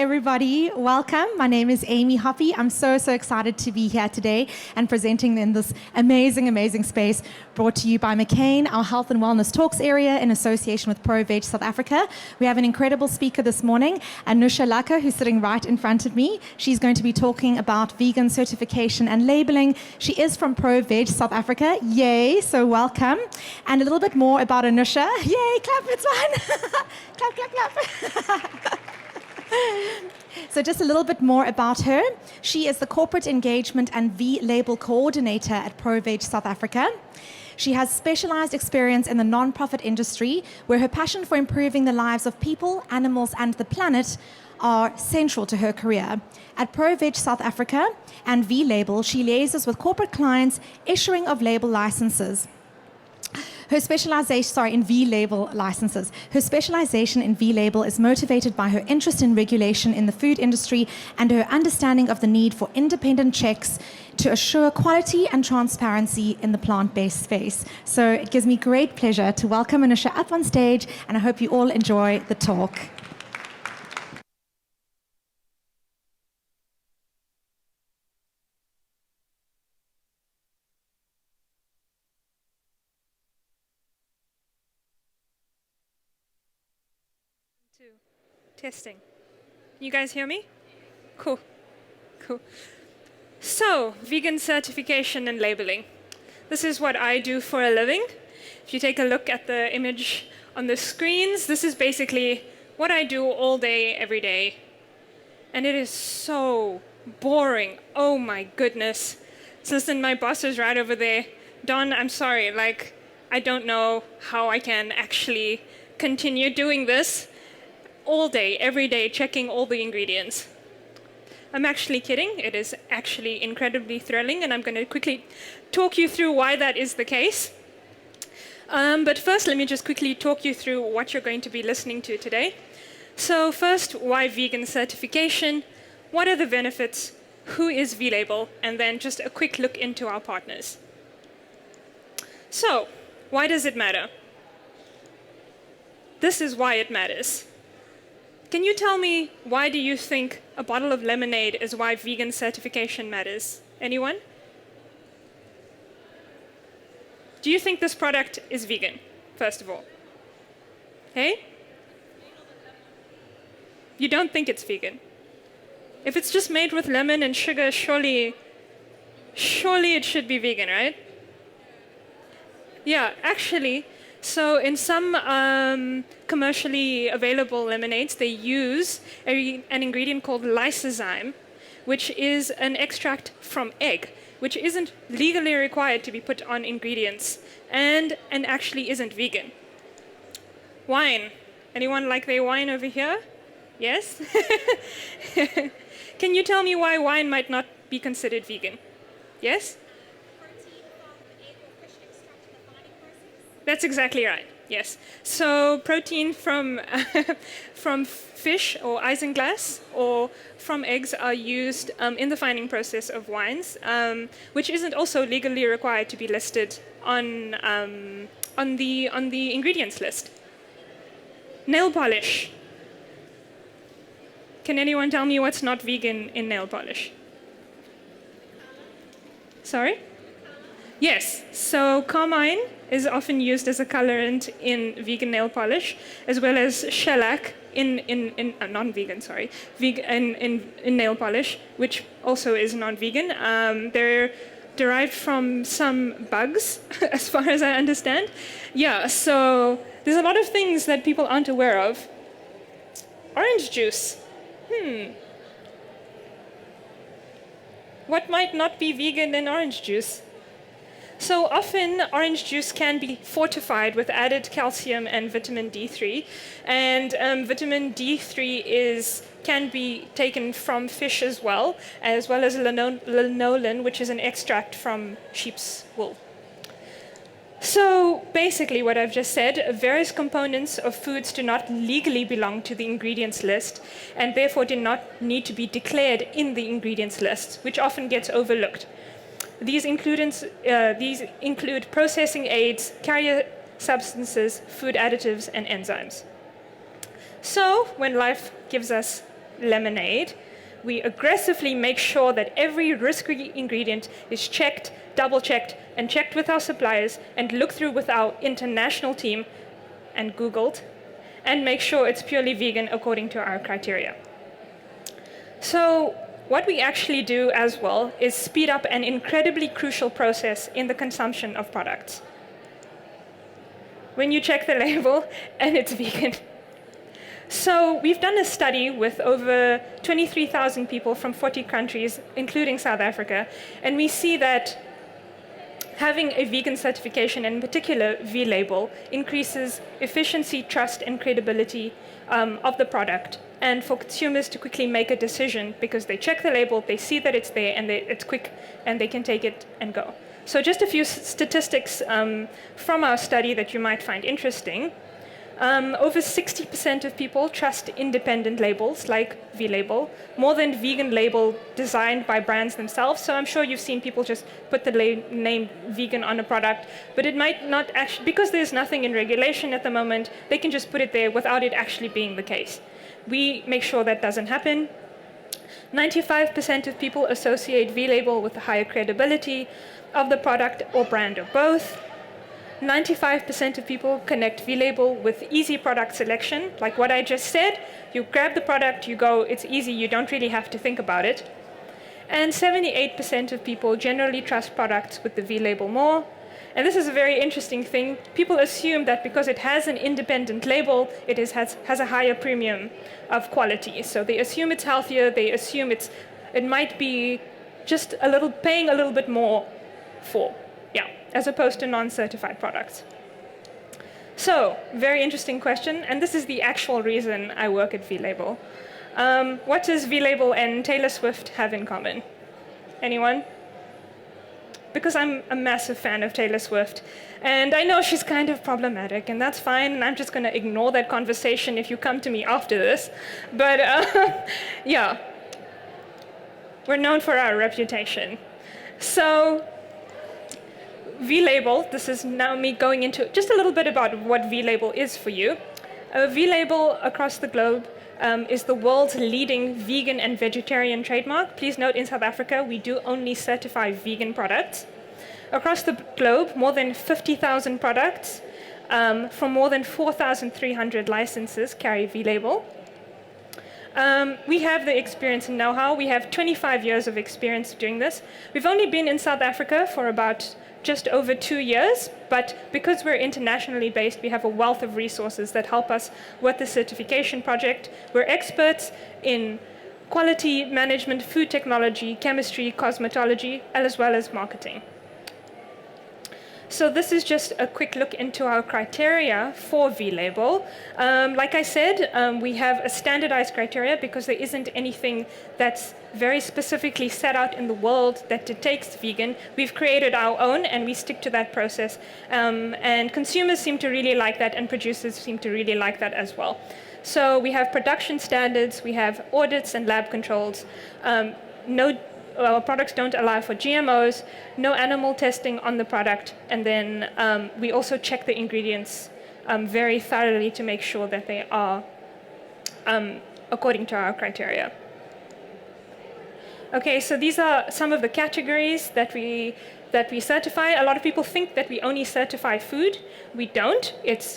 everybody. Welcome. My name is Amy Hoppy. I'm so excited to be here today and presenting in this amazing space brought to you by McCain, our Health and Wellness Talks area in association with ProVeg South Africa. We have an incredible speaker this morning, Anusha Lakha, who's sitting right in front of me. She's going to be talking about vegan certification and labeling. She is from ProVeg South Africa. Yay, so welcome. And a little bit more about Anusha. Yay, clap, it's fun. Clap. So just a little bit more about her. She is the Corporate Engagement and V-Label Coordinator at ProVeg South Africa. She has specialized experience in the non-profit industry, where her passion for improving the lives of people, animals, and the planet are central to her career. At ProVeg South Africa and V-Label, she liaises with corporate clients issuing of label licenses. Her specialization, in V-Label licenses. Her specialization in V-Label is motivated by her interest in regulation in the food industry and her understanding of the need for independent checks to assure quality and transparency in the plant-based space. So it gives me great pleasure to welcome Anusha up on stage, and I hope you all enjoy the talk. Testing. You guys hear me? Cool. So, vegan certification and labeling. This is what I do for a living. If you take a look at the image on the screens, this is basically what I do all day, every day. And it is so boring. Oh my goodness. So listen, my boss is right over there. Don, I'm sorry, I don't know how I can actually continue doing this all day, every day, checking all the ingredients. I'm actually kidding. It is actually incredibly thrilling, and I'm going to quickly talk you through why that is the case. But first, let me just quickly talk you through what you're going to be listening to today. So first, why vegan certification? What are the benefits? Who is V-Label? And then just a quick look into our partners. So, why does it matter? This is why it matters. Can you tell me, why do you think a bottle of lemonade is why vegan certification matters? Anyone? Do you think this product is vegan, first of all? Hey? You don't think it's vegan? If it's just made with lemon and sugar, surely it should be vegan, right? Yeah, actually, so in some commercially available lemonades, they use an ingredient called lysozyme, which is an extract from egg, which isn't legally required to be put on ingredients and actually isn't vegan. Wine. Anyone like their wine over here? Yes? Can you tell me why wine might not be considered vegan? Yes? That's exactly right, yes. So protein from fish or isinglass or from eggs are used in the fining process of wines, which isn't also legally required to be listed on the ingredients list. Nail polish. Can anyone tell me what's not vegan in nail polish? Sorry? Yes, so carmine is often used as a colorant in vegan nail polish, as well as shellac in non-vegan, in nail polish, which also is non-vegan. They're derived from some bugs, as far as I understand. Yeah, so there's a lot of things that people aren't aware of. Orange juice. What might not be vegan in orange juice? So often, orange juice can be fortified with added calcium and vitamin D3. And vitamin D3 can be taken from fish as well as lanolin, which is an extract from sheep's wool. So basically what I've just said, various components of foods do not legally belong to the ingredients list and therefore do not need to be declared in the ingredients list, which often gets overlooked. These include processing aids, carrier substances, food additives, and enzymes. So when life gives us lemonade, we aggressively make sure that every risky ingredient is checked, double-checked, and checked with our suppliers, and looked through with our international team, and Googled, and make sure it's purely vegan according to our criteria. So what we actually do as well is speed up an incredibly crucial process in the consumption of products. When you check the label and it's vegan. So we've done a study with over 23,000 people from 40 countries, including South Africa, and we see that having a vegan certification, and in particular V-label, increases efficiency, trust, and credibility of the product, and for consumers to quickly make a decision because they check the label, they see that it's there, and it's quick, and they can take it and go. So just a few statistics from our study that you might find interesting. Over 60% of people trust independent labels like V-label more than vegan label designed by brands themselves. So I'm sure you've seen people just put the name vegan on a product, but it might not actually, because there's nothing in regulation at the moment, they can just put it there without it actually being the case. We make sure that doesn't happen. 95% of people associate V-label with a higher credibility of the product or brand or both. 95% of people connect V-label with easy product selection, like what I just said. You grab the product, you go, it's easy, you don't really have to think about it. And 78% of people generally trust products with the V-label more. And this is a very interesting thing. People assume that because it has an independent label, it has a higher premium of quality. So they assume it's healthier, they assume it might be just paying a little bit more for. Yeah, as opposed to non-certified products. So, very interesting question, and this is the actual reason I work at V-label. What does V-label and Taylor Swift have in common? Anyone? Because I'm a massive fan of Taylor Swift, and I know she's kind of problematic, and that's fine, and I'm just going to ignore that conversation if you come to me after this. But yeah, we're known for our reputation. So, V-label, this is now me going into just a little bit about what V-label is for you. V-label across the globe is the world's leading vegan and vegetarian trademark. Please note, in South Africa, we do only certify vegan products. Across the globe, more than 50,000 products from more than 4,300 licenses carry V-label. We have the experience and know-how. We have 25 years of experience doing this. We've only been in South Africa for about just over 2 years, but because we're internationally based, we have a wealth of resources that help us with the certification project. We're experts in quality management, food technology, chemistry, cosmetology, as well as marketing. So this is just a quick look into our criteria for V-label. Like I said, we have a standardized criteria because there isn't anything that's very specifically set out in the world that dictates vegan. We've created our own, and we stick to that process. And consumers seem to really like that, and producers seem to really like that as well. So we have production standards, we have audits and lab controls. Our products don't allow for GMOs, no animal testing on the product, and then we also check the ingredients very thoroughly to make sure that they are according to our criteria. Okay, so these are some of the categories that we certify. A lot of people think that we only certify food. We don't.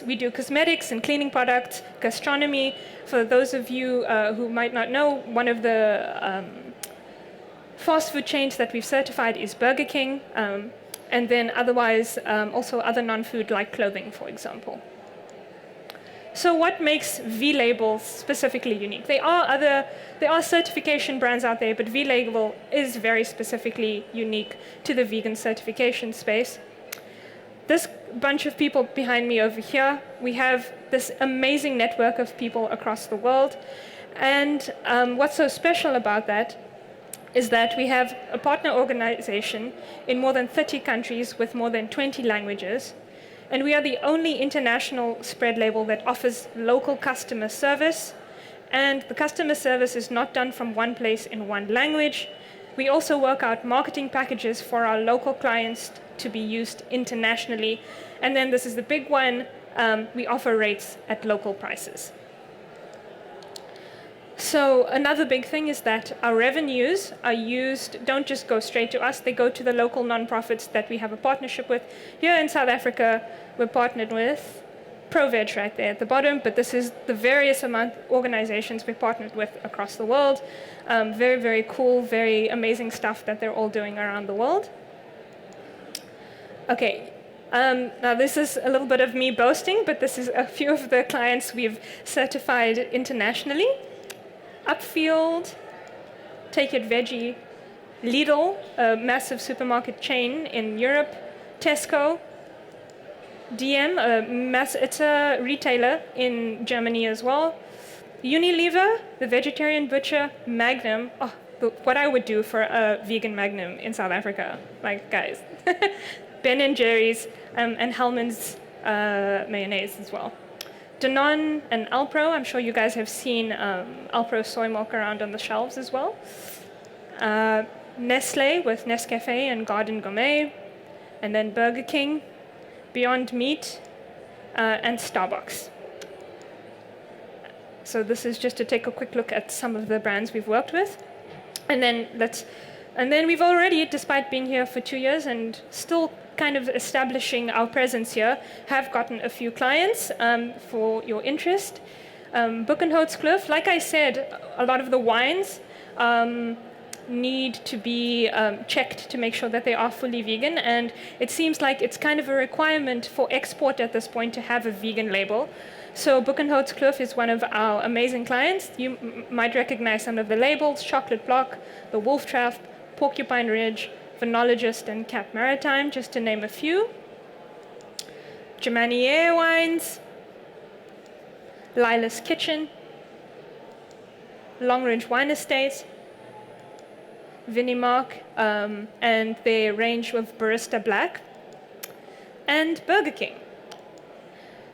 We do cosmetics and cleaning products, gastronomy. For those of you who might not know, one of the fast food chains that we've certified is Burger King, and then otherwise also other non-food like clothing, for example. So what makes V-label specifically unique? There are certification brands out there, but V-label is very specifically unique to the vegan certification space. This bunch of people behind me over here, we have this amazing network of people across the world, and what's so special about that is that we have a partner organization in more than 30 countries with more than 20 languages. And we are the only international spread label that offers local customer service. And the customer service is not done from one place in one language. We also work out marketing packages for our local clients to be used internationally. And then this is the big one, we offer rates at local prices. So another big thing is that our revenues are used, don't just go straight to us, they go to the local nonprofits that we have a partnership with. Here in South Africa, we're partnered with ProVeg right there at the bottom, but this is the various amount organizations we're partnered with across the world. Very, very cool, very amazing stuff that they're all doing around the world. Okay, now this is a little bit of me boasting, but this is a few of the clients we've certified internationally. Upfield, Take It Veggie, Lidl, a massive supermarket chain in Europe, Tesco, DM, it's a retailer in Germany as well, Unilever, the vegetarian butcher, Magnum, what I would do for a vegan Magnum in South Africa, like guys, Ben & Jerry's, and Hellmann's mayonnaise as well. Danone and Alpro, I'm sure you guys have seen Alpro soy milk around on the shelves as well. Nestle with Nescafe and Garden Gourmet, and then Burger King, Beyond Meat, and Starbucks. So this is just to take a quick look at some of the brands we've worked with. And then we've already, despite being here for 2 years and still kind of establishing our presence here, have gotten a few clients for your interest. Buchenholzkloof, like I said, a lot of the wines need to be checked to make sure that they are fully vegan, and it seems like it's kind of a requirement for export at this point to have a vegan label. So Buchenholzkloof is one of our amazing clients. You might recognize some of the labels: Chocolate Block, the Wolf Trap, Porcupine Ridge, Phenologist, and Cap Maritime, just to name a few. Germanier Wines, Lila's Kitchen, Long Ridge Wine Estate, Vinimark, and their range of Barista Black, and Burger King.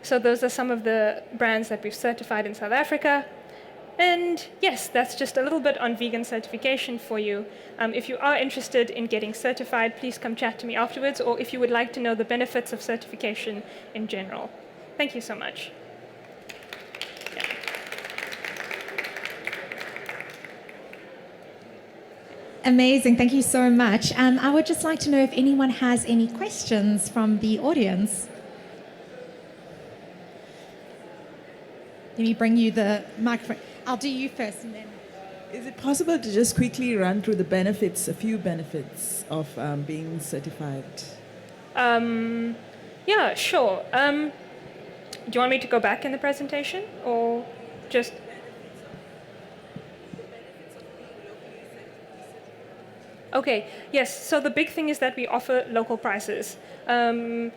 So those are some of the brands that we've certified in South Africa. And yes, that's just a little bit on vegan certification for you. If you are interested in getting certified, please come chat to me afterwards, or if you would like to know the benefits of certification in general. Thank you so much. Yeah. Amazing. Thank you so much. I would just like to know if anyone has any questions from the audience. Let me bring you the microphone. I'll do you first and then... Is it possible to just quickly run through the benefits, a few benefits of being certified? Yeah, sure. Do you want me to go back in the presentation or just... Okay, yes, so the big thing is that we offer local prices. And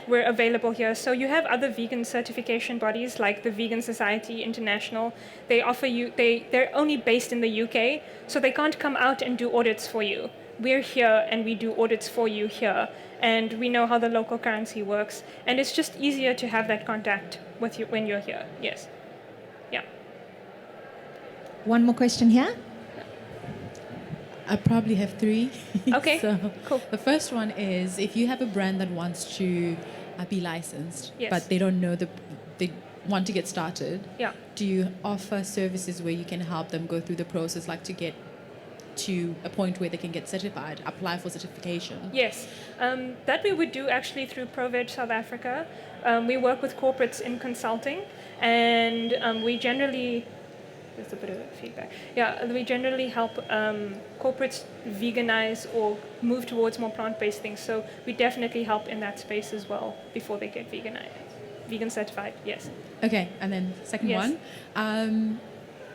we're available here. So you have other vegan certification bodies like the Vegan Society International. They offer you, they're only based in the UK, so they can't come out and do audits for you. We're here and we do audits for you here. And we know how the local currency works. And it's just easier to have that contact with you when you're here. Yes. Yeah. One more question here. I probably have three. Okay, So cool. the first one is, if you have a brand that wants to be licensed, Yes. but they don't know they want to get started, Yeah. do you offer services where you can help them go through the process, like to get to a point where they can get certified, apply for certification? Yes, that we would do actually through ProVeg South Africa. We work with corporates in consulting, and we generally... There's a bit of feedback. Yeah, we generally help corporates veganize or move towards more plant-based things. So we definitely help in that space as well before they get vegan certified. Yes. Okay, and then second Yes. one,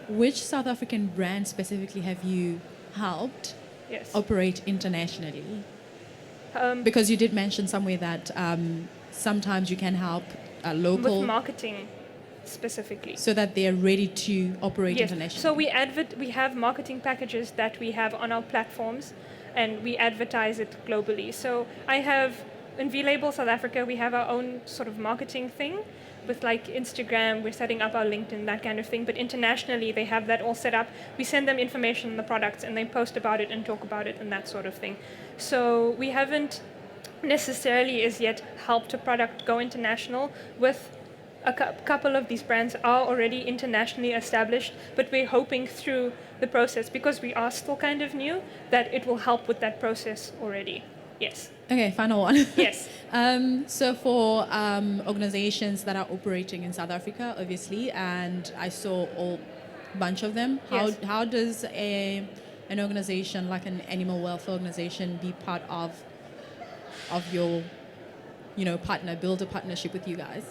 which South African brand specifically have you helped Yes. operate internationally? Because You did mention somewhere that sometimes you can help local... with marketing specifically. So that they're ready to operate Yes. internationally. So we have marketing packages that we have on our platforms, and we advertise it globally. So I have in V-Label South Africa, we have our own sort of marketing thing with like Instagram. We're setting up our LinkedIn, that kind of thing. But internationally, they have that all set up. We send them information on the products, and they post about it and talk about it and that sort of thing. So we haven't necessarily as yet helped a product go international with a couple of these brands are already internationally established, but we're hoping through the process, because we are still kind of new, that it will help with that process already. Yes. Okay, final one. Yes. So for organizations that are operating in South Africa, obviously, and I saw a bunch of them, Yes. how does an organization like an animal welfare organization be part of your, partner, build a partnership with you guys?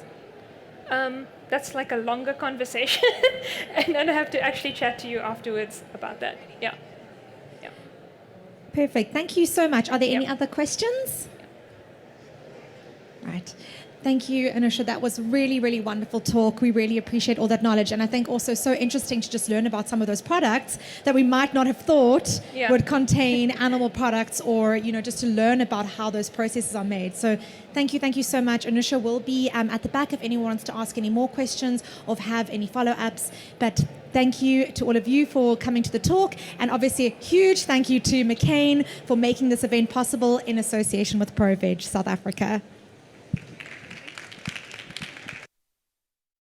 That's like a longer conversation, and then I have to actually chat to you afterwards about that. Yeah. Yeah. Perfect. Thank you so much. Are there any Yeah. other questions? Right. Thank you, Anusha. That was really, really wonderful talk. We really appreciate all that knowledge. And I think also so interesting to just learn about some of those products that we might not have thought Yeah. would contain animal products, or, just to learn about how those processes are made. So thank you so much. Anusha will be at the back if anyone wants to ask any more questions or have any follow-ups. But thank you to all of you for coming to the talk. And obviously a huge thank you to McCain for making this event possible in association with ProVeg South Africa.